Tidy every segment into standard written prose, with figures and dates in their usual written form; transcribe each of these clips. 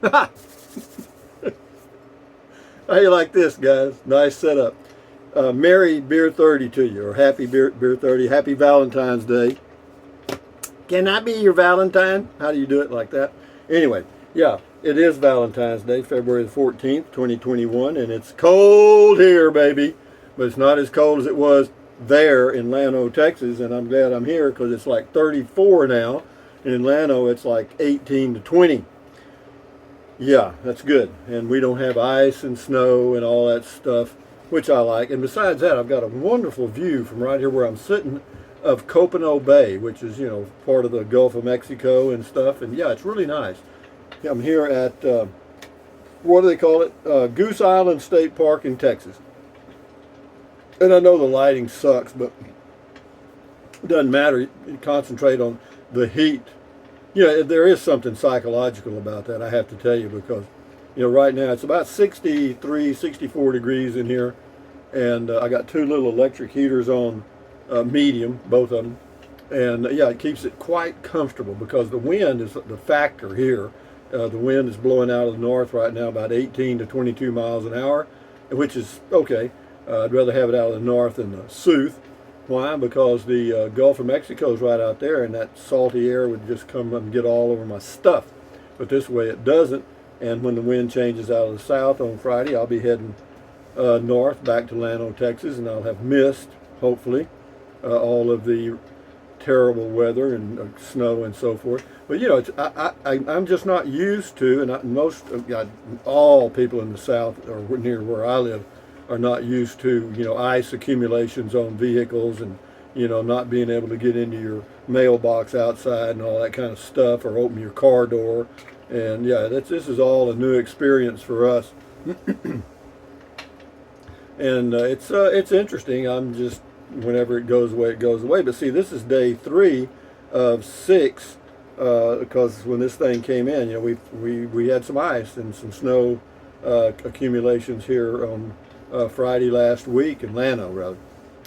How you like this, guys? Nice setup. Merry Beer 30 to you, or Happy Beer 30. Happy Valentine's Day. Can I be your Valentine? How do you do it like that? Anyway, yeah, it is Valentine's Day, February the 14th, 2021, and it's cold here, baby. But it's not as cold as it was there in Llano, Texas, and I'm glad I'm here because it's like 34 now. And in Llano, it's like 18 to 20. Yeah, that's good. And we don't have ice and snow and all that stuff, which I like. And besides that, I've got a wonderful view from right here where I'm sitting of Copano Bay, which is, part of the Gulf of Mexico and stuff. And yeah, it's really nice. I'm here at, what do they call it? Goose Island State Park in Texas. And I know the lighting sucks, but it doesn't matter. You concentrate on the heat. Yeah, there is something psychological about that, I have to tell you, because, right now it's about 63, 64 degrees in here, and I got two little electric heaters on medium, both of them, and yeah, it keeps it quite comfortable because the wind is the factor here. The wind is blowing out of the north right now about 18 to 22 miles an hour, which is okay. I'd rather have it out of the north than the south. Why? Because the Gulf of Mexico is right out there, and that salty air would just come and get all over my stuff. But this way it doesn't, and when the wind changes out of the south on Friday, I'll be heading north back to Llano, Texas, and I'll have missed, hopefully, all of the terrible weather and snow and so forth. But I'm just not used to, and all people in the south or near where I live are not used to, ice accumulations on vehicles and, not being able to get into your mailbox outside and all that kind of stuff, or open your car door. And yeah, this is all a new experience for us. And it's interesting. I'm just, whenever it goes away, it goes away. But see, this is day 3 of 6, because when this thing came in, we had some ice and some snow accumulations here on Friday last week in Llano, rather.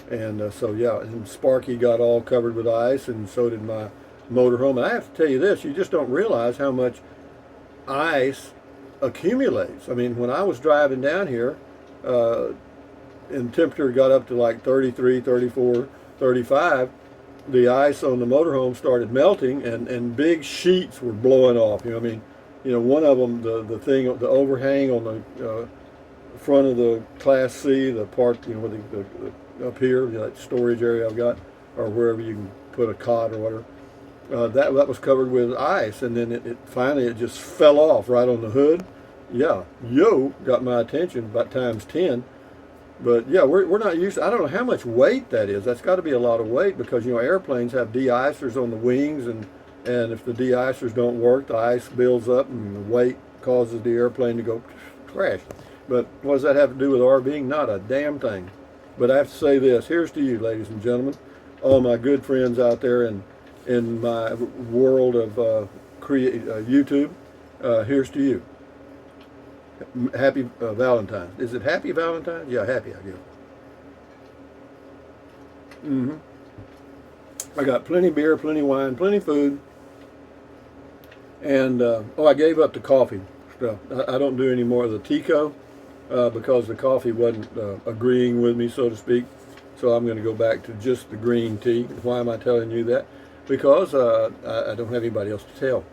And so yeah, and Sparky got all covered with ice, and so did my motorhome. And I have to tell you this, you just don't realize how much ice accumulates. I mean, when I was driving down here, and temperature got up to like 33, 34, 35, the ice on the motorhome started melting, and big sheets were blowing off. One of them, the overhang on the front of the Class C, the part, up here, that storage area I've got, or wherever you can put a cot or whatever, that was covered with ice, and then it finally just fell off right on the hood. Yeah, got my attention about times 10. But yeah, we're not used to, I don't know how much weight that is. That's got to be a lot of weight because, airplanes have de-icers on the wings, and if the de-icers don't work, the ice builds up and the weight causes the airplane to go crash. But what does that have to do with RVing? Not a damn thing. But I have to say this. Here's to you, ladies and gentlemen, all my good friends out there in my world of YouTube. Here's to you. Happy Valentine's. Is it Happy Valentine's? Yeah, happy, I guess. I got plenty beer, plenty wine, plenty food. And, I gave up the coffee stuff. I don't do any more of the Tico. Because the coffee wasn't agreeing with me, so to speak. So I'm going to go back to just the green tea. Why am I telling you that? Because I don't have anybody else to tell.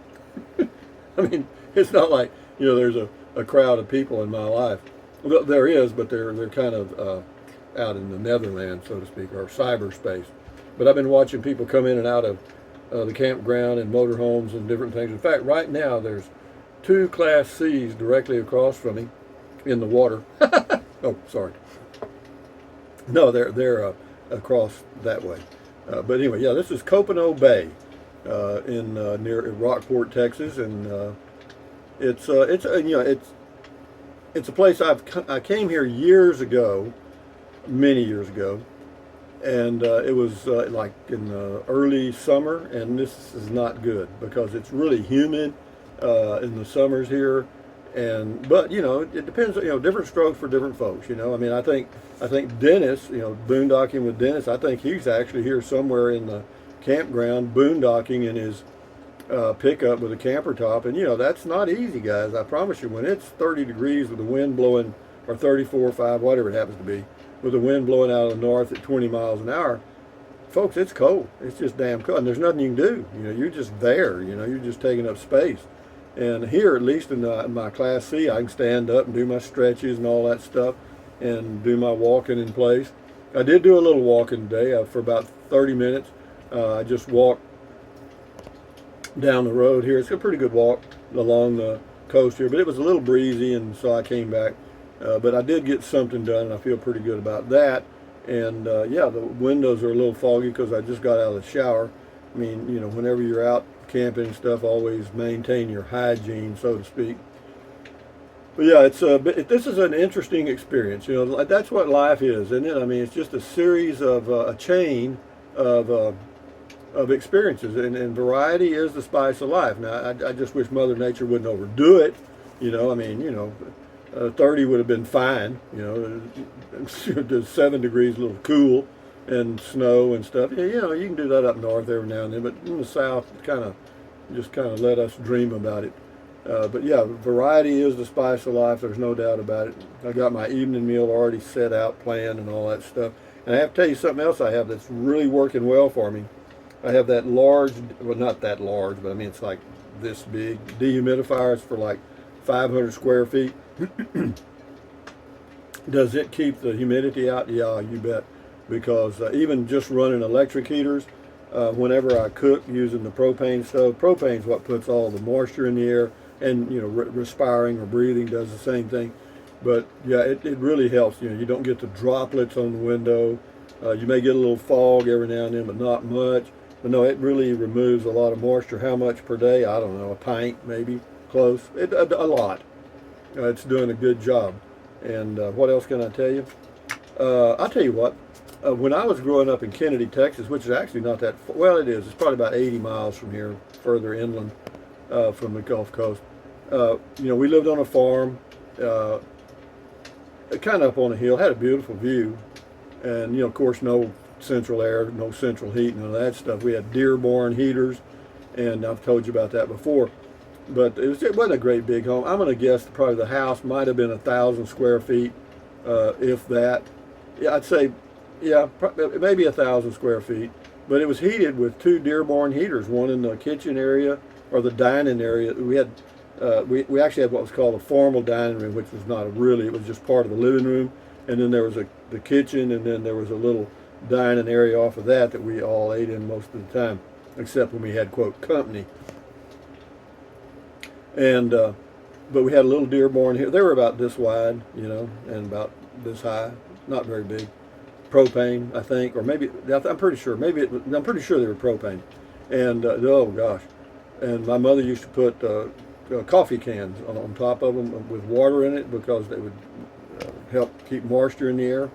I mean, it's not like, there's a crowd of people in my life. Well, there is, but they're kind of out in the Netherlands, so to speak, or cyberspace. But I've been watching people come in and out of the campground and motorhomes and different things. In fact, right now there's 2 Class C's directly across from me in the water. Oh, sorry. No, they're across that way. But anyway, yeah, this is Copano Bay in near Rockport, Texas, and it's a place I came here years ago, many years ago, and it was like in the early summer, and this is not good because it's really humid in the summers here. But it depends. Different strokes for different folks. I mean, I think Dennis, boondocking with Dennis. I think he's actually here somewhere in the campground boondocking in his pickup with a camper top, and that's not easy, guys. I promise you. When it's 30 degrees with the wind blowing, or 34 or 5, whatever it happens to be, with the wind blowing out of the north at 20 miles an hour, folks, it's cold. It's just damn cold, and there's nothing you can do. You're just there. You're just taking up space. And here, at least in my Class C, I can stand up and do my stretches and all that stuff, and do my walking in place. I did do a little walking today for about 30 minutes. I just walked down the road here. It's a pretty good walk along the coast here, but it was a little breezy, and so I came back. But I did get something done, and I feel pretty good about that. And yeah, the windows are a little foggy because I just got out of the shower. I mean, whenever you're out camping and stuff, always maintain your hygiene, so to speak. But yeah, this is an interesting experience. That's what life is, isn't it? I mean, it's just a series of a chain of experiences, and variety is the spice of life. Now, I just wish Mother Nature wouldn't overdo it. I mean, 30 would have been fine. The 7 degrees, a little cool, and snow and stuff. Yeah, you can do that up north every now and then, but in the south, kind of let us dream about it. But yeah, variety is the spice of life. There's no doubt about it. I got my evening meal already set out, planned, and all that stuff. And I have to tell you something else I have that's really working well for me. I have that large, well, not that large, but I mean it's like this big dehumidifier. It's for like 500 square feet. Does it keep the humidity out? Yeah, you bet. Because even just running electric heaters, whenever I cook using the propane stove, propane is what puts all the moisture in the air, and respiring or breathing does the same thing. But yeah, it really helps. You don't get the droplets on the window. You may get a little fog every now and then, but not much. But no, it really removes a lot of moisture. How much per day? I don't know, a pint maybe, close. A lot. It's doing a good job. And what else can I tell you? I'll tell you what. When I was growing up in Kennedy, Texas, which is actually not that far, well, it is. It's probably about 80 miles from here, further inland from the Gulf Coast. We lived on a farm, kind of up on a hill, had a beautiful view, and of course, no central air, no central heat, none of that stuff. We had Dearborn heaters, and I've told you about that before. But it wasn't a great big home. I'm going to guess probably the house might have been 1,000 square feet, if that. Yeah, I'd say, yeah, maybe 1,000 square feet. But it was heated with 2 Dearborn heaters, one in the kitchen area or the dining area. We had, we actually had what was called a formal dining room, which was not really, it was just part of the living room. And then there was the kitchen, and then there was a little dining area off of that we all ate in most of the time, except when we had, quote, company. And but we had a little Dearborn here. They were about this wide, and about this high. Not very big. Propane, I think, or maybe I'm pretty sure. I'm pretty sure they were propane. And oh gosh, and my mother used to put coffee cans on top of them with water in it because they would help keep moisture in the air.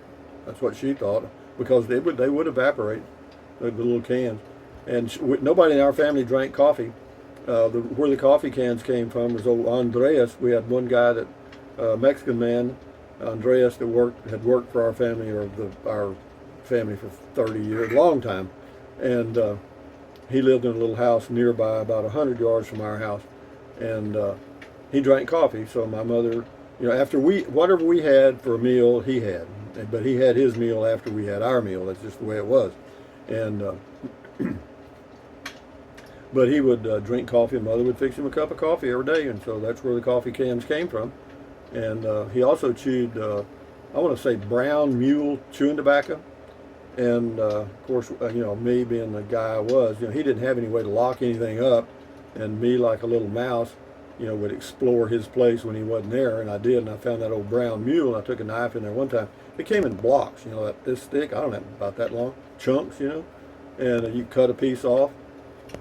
That's what she thought, because they would evaporate, the little cans. And nobody in our family drank coffee. Where the coffee cans came from was old Andreas. We had one guy, Mexican man, Andreas, that had worked for our family, or our family, for 30 years, a long time. And he lived in a little house nearby, about 100 yards from our house. And he drank coffee. So my mother, after whatever we had for a meal, he had. But he had his meal after we had our meal. That's just the way it was. And but he would drink coffee, and Mother would fix him a cup of coffee every day, and so that's where the coffee cans came from. And he also chewed, I want to say, brown mule chewing tobacco. And of course, me being the guy I was, he didn't have any way to lock anything up, and me, like a little mouse, would explore his place when he wasn't there, and I did. And I found that old brown mule, and I took a knife in there one time. It came in blocks, this thick. I don't know, about that long, chunks, and you cut a piece off.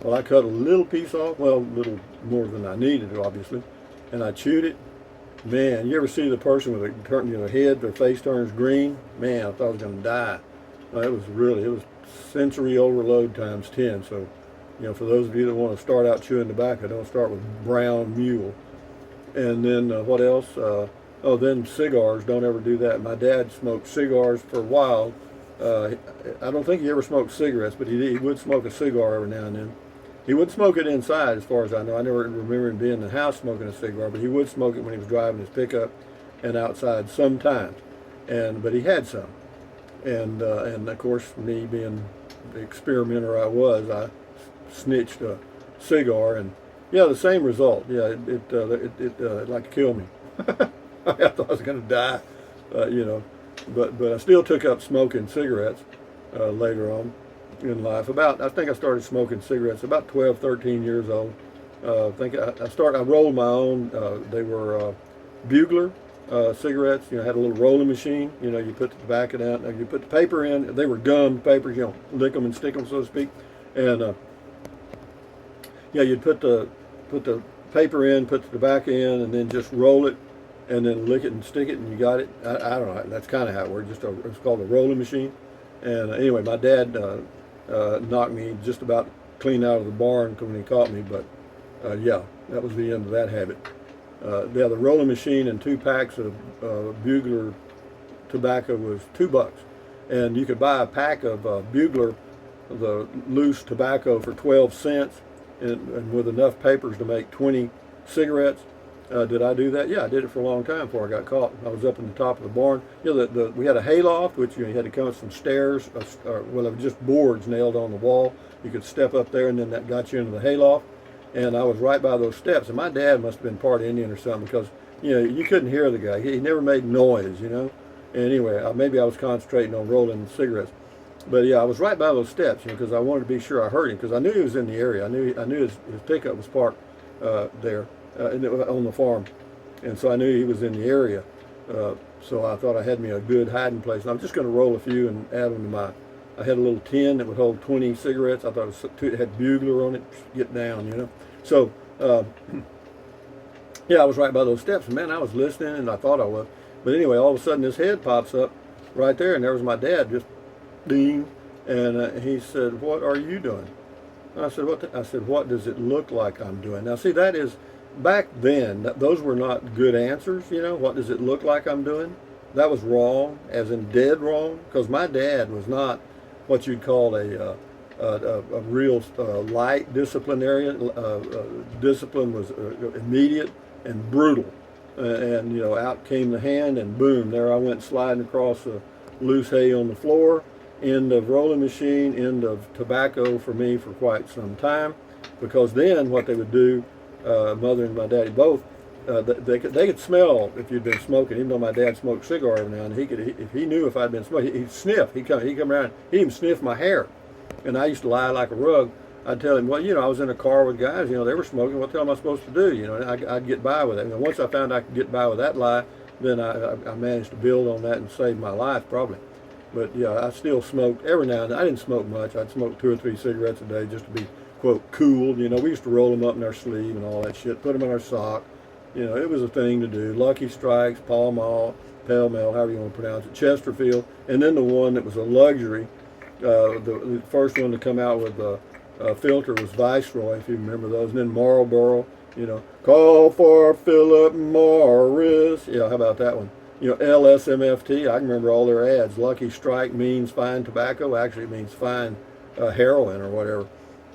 Well, I cut a little piece off, well, a little more than I needed, obviously, and I chewed it. Man, you ever see the person with a head, their face turns green? Man, I thought I was going to die. It was sensory overload times 10. So, for those of you that want to start out chewing tobacco, don't start with brown mule. And then what else? Then cigars. Don't ever do that. My dad smoked cigars for a while. I don't think he ever smoked cigarettes, but he would smoke a cigar every now and then. He wouldn't smoke it inside, as far as I know. I never remember him being in the house smoking a cigar, but he would smoke it when he was driving his pickup and outside sometimes. But he had some, and of course, me being the experimenter I was, I snitched a cigar, and yeah, the same result. Yeah, it like killed me. I thought I was going to die, but I still took up smoking cigarettes later on in life. I think I started smoking cigarettes about 12, 13 years old. I rolled my own. They were Bugler cigarettes. Had a little rolling machine. You put the tobacco down, you put the paper in. They were gummed papers. Lick them and stick them, so to speak. And you'd put the paper in, put the tobacco in, and then just roll it, and then lick it and stick it, and you got it. I don't know. That's kind of how it worked. It's called a rolling machine. And anyway, my dad knocked me just about clean out of the barn when he caught me. But yeah, that was the end of that habit. The rolling machine and 2 packs of Bugler tobacco was $2, and you could buy a pack of Bugler, the loose tobacco, for 12 cents, and with enough papers to make 20 cigarettes. Did I do that? Yeah, I did it for a long time before I got caught. I was up in the top of the barn. We had a hayloft, which you had to come up some stairs, they were just boards nailed on the wall. You could step up there, and then that got you into the hayloft. And I was right by those steps. And my dad must have been part Indian or something, because you couldn't hear the guy. He never made noise. And anyway, maybe I was concentrating on rolling cigarettes. But yeah, I was right by those steps, because I wanted to be sure I heard him, because I knew he was in the area. I knew his pickup was parked there on the farm, and so I knew he was in the area. So I thought I had me a good hiding place. And I'm just going to roll a few and add them to I had a little tin that would hold 20 cigarettes. I thought it had Bugler on it. Get down, So yeah, I was right by those steps. And man, I was listening, and I thought I was. But anyway, all of a sudden, this head pops up right there, and there was my dad, just ding, and he said, "What are you doing?" And I said, "What?" I said, "What does it look like I'm doing?" Now, see, that is back then. Those were not good answers. What does it look like I'm doing? That was wrong, as in dead wrong, because my dad was not what you'd call a real light disciplinarian. Discipline was immediate and brutal, and out came the hand, and boom, there I went sliding across the loose hay on the floor. End of rolling machine, end of tobacco for me for quite some time, because then what they would do, mother and my daddy both, they could smell if you'd been smoking. Even though my dad smoked cigar every now and then, if he knew if I'd been smoking, he'd sniff. He'd come around. He'd even sniff my hair, and I used to lie like a rug. I'd tell him, well, I was in a car with guys, they were smoking. What the hell am I supposed to do? And I'd get by with it. And once I found I could get by with that lie, then I managed to build on that and save my life probably. But yeah, I still smoked every now and then. I didn't smoke much. I'd smoke 2 or 3 cigarettes a day just to be, quote, cool. We used to roll them up in our sleeve and all that shit, put them in our sock. It was a thing to do. Lucky Strikes, Pall Mall, Pall Mall, however you want to pronounce it, Chesterfield. And then the one that was a luxury, the first one to come out with a filter was Viceroy, if you remember those. And then Marlboro, call for Philip Morris. Yeah, how about that one? LSMFT, I can remember all their ads. Lucky Strike means fine tobacco. Actually, it means fine heroin or whatever.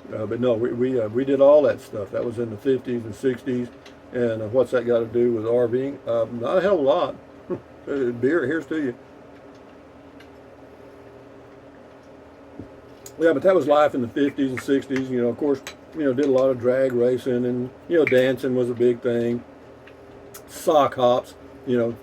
But no, we did all that stuff. That was in the 50s and 60s. And what's that got to do with RVing? Not a hell of a lot. Beer, here's to you. Yeah, but that was life in the 50s and 60s. Of course, did a lot of drag racing, and, dancing was a big thing. Sock hops.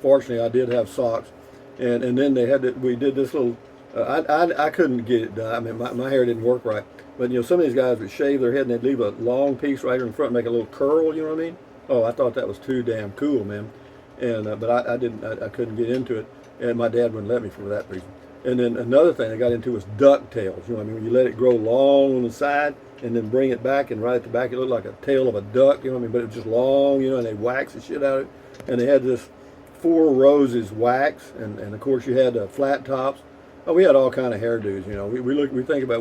Fortunately, I did have socks. And then we did this little, I couldn't get it done. I mean, my hair didn't work right. But, some of these guys would shave their head and they'd leave a long piece right here in front and make a little curl, you know what I mean? Oh, I thought that was too damn cool, man. And but I couldn't get into it, and my dad wouldn't let me for that reason. And then another thing I got into was ducktails. When you let it grow long on the side and then bring it back, and right at the back it looked like a tail of a duck, but it was just long, and they wax the shit out of it. And they had this 4 Roses wax, and of course you had flat tops. Oh, we had all kind of hairdos.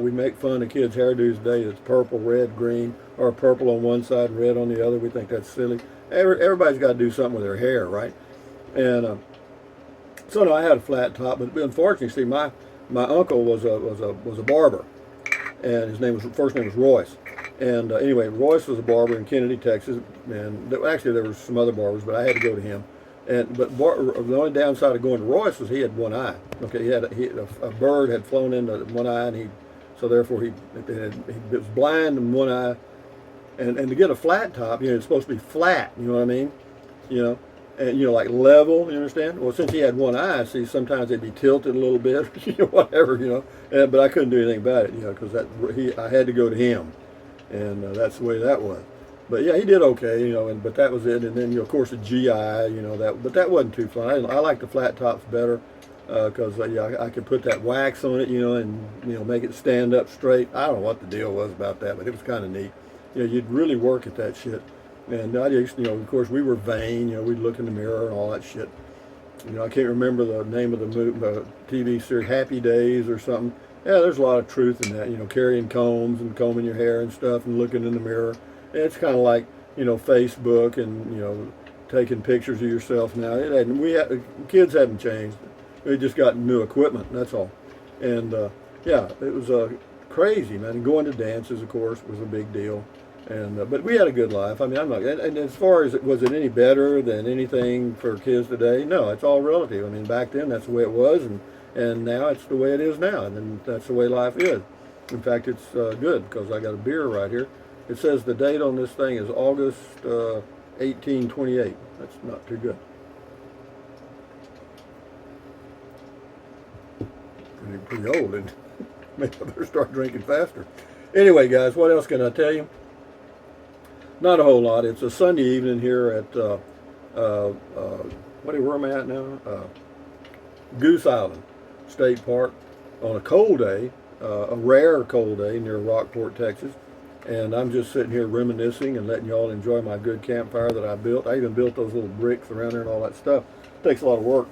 We make fun of kids' hairdos today. It's purple, red, green, or purple on one side and red on the other. We think that's silly. Everybody's got to do something with their hair, right? And so no, I had a flat top, but unfortunately, see, my uncle was a barber, and his first name was Royce, And anyway, Royce was a barber in Kennedy, Texas, and actually there were some other barbers, but I had to go to him. And but the only downside of going to Royce was he had one eye. Okay, a bird had flown into one eye, and so therefore he was blind in one eye. And to get a flat top, it's supposed to be flat. You know what I mean? You know, and like level. You understand? Well, since he had one eye, see, sometimes they'd be tilted a little bit, whatever. But I couldn't do anything about it, because I had to go to him, and that's the way that was. But yeah, he did okay, but that was it. And then, of course, the GI, but that wasn't too fun. I like the flat tops better because I could put that wax on it, and make it stand up straight. I don't know what the deal was about that, but it was kind of neat. You'd really work at that shit. And I just, of course, we were vain. We'd look in the mirror and all that shit. I can't remember the name of the TV series, Happy Days or something. Yeah, there's a lot of truth in that. Carrying combs and combing your hair and stuff and looking in the mirror. It's kind of like, Facebook and, taking pictures of yourself now. Kids hadn't changed. We just got new equipment, that's all. And, yeah, it was crazy, man. And going to dances, of course, was a big deal. And but we had a good life. I mean, I'm not. And as far as was it any better than anything for kids today? No, it's all relative. I mean, back then that's the way it was, and now it's the way it is now, and that's the way life is. In fact, it's good because I got a beer right here. It says the date on this thing is August 1828. That's not too good. Pretty old, and maybe I better start drinking faster. Anyway, guys, what else can I tell you? Not a whole lot. It's a Sunday evening here at where am I at now? Goose Island State Park on a cold day, a rare cold day near Rockport, Texas. And I'm just sitting here reminiscing and letting y'all enjoy my good campfire that I built. I even built those little bricks around there and all that stuff. It takes a lot of work.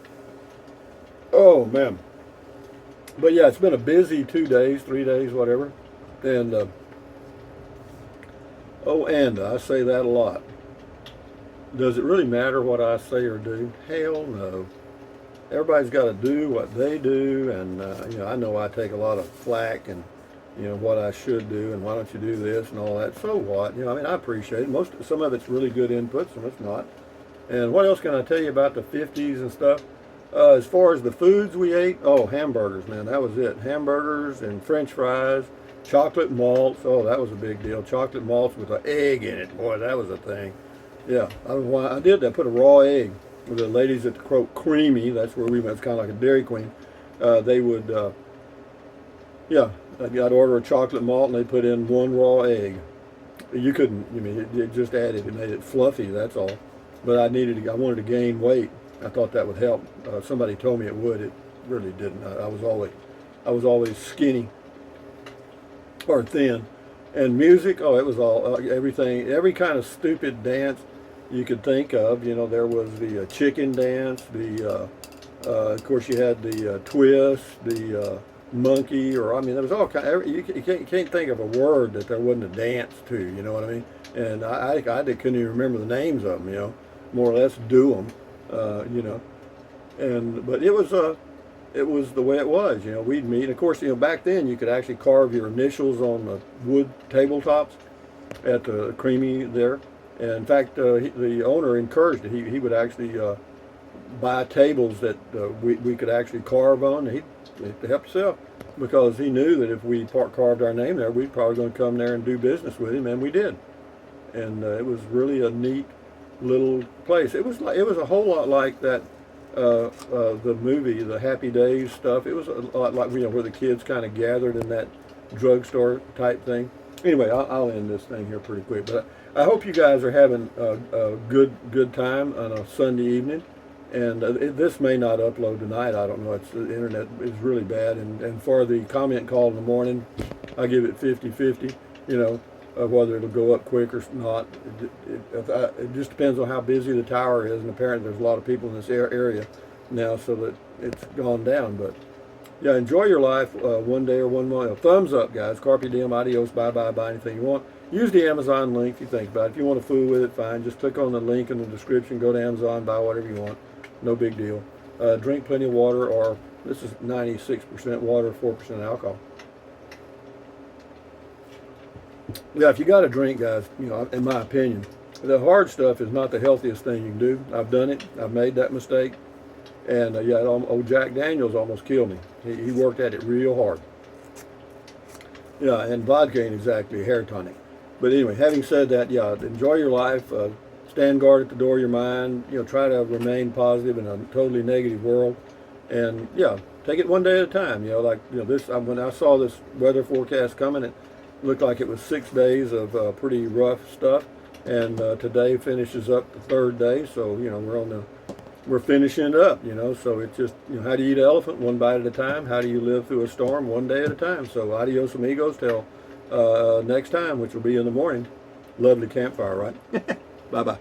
Oh, man. But yeah, it's been a busy 2 days, 3 days, whatever. And I say that a lot. Does it really matter what I say or do? Hell no. Everybody's got to do what they do, and I know I take a lot of flack and what I should do, and why don't you do this and all that. So what? I appreciate it. Some of it's really good input, some it's not. And what else can I tell you about the 50s and stuff? As far as the foods we ate, hamburgers, man, that was it. Hamburgers and French fries. Chocolate malts, that was a big deal. Chocolate malts with an egg in it, boy, that was a thing. Yeah, I don't know why I did that. Put a raw egg. With the ladies at the Creamy, that's where we went. It's kind of like a Dairy Queen. They would, I'd order a chocolate malt and they put in one raw egg. You couldn't, it just added, it made it fluffy. That's all. But I wanted to gain weight. I thought that would help. Somebody told me it would. It really didn't. I was always skinny. Or thin. And music, it was all everything, every kind of stupid dance you could think of. There was the chicken dance, of course you had the twist, the monkey, there was all kind. You can't think of a word that there wasn't a dance to. You know what I mean? And I couldn't even remember the names of them. More or less do them. But it was the way it was. We'd meet. And of course, back then you could actually carve your initials on the wood tabletops at the Creamy there. And in fact, the owner encouraged it. He would actually buy tables that we could actually carve on. He'd help himself because he knew that if we carved our name there, we'd probably going to come there and do business with him, and we did. And it was really a neat little place. It was a whole lot like that. The movie, the Happy Days stuff. It was a lot like where the kids kind of gathered in that drugstore type thing. Anyway, I'll end this thing here pretty quick. But I hope you guys are having a good time on a Sunday evening. And this may not upload tonight. I don't know. The internet is really bad. And for the comment call in the morning, I give it 50-50. Whether it'll go up quick or not. It just depends on how busy the tower is, and apparently there's a lot of people in this area now, so that it's gone down. But yeah, enjoy your life one day or one month. Thumbs up, guys. Carpe diem, adios, bye-bye, buy anything you want. Use the Amazon link if you think about it. If you want to fool with it, fine. Just click on the link in the description, go to Amazon, buy whatever you want. No big deal. Drink plenty of water, or this is 96% water, 4% alcohol. Yeah, if you got a drink, guys, you know, in my opinion, the hard stuff is not the healthiest thing you can do. I've done it. I've made that mistake. And yeah, old Jack Daniels almost killed me. He worked at it real hard. Yeah, and vodka ain't exactly a hair tonic. But anyway, having said that, yeah, enjoy your life. Stand guard at the door of your mind. You know, try to remain positive in a totally negative world. And yeah, take it one day at a time. You know, like this. When I saw this weather forecast coming, it looked like it was 6 days of pretty rough stuff. And today finishes up the third day. So we're finishing it up, so it's just, how do you eat an elephant? One bite at a time. How do you live through a storm? One day at a time. So adios amigos till next time, which will be in the morning. Lovely campfire, right? Bye-bye.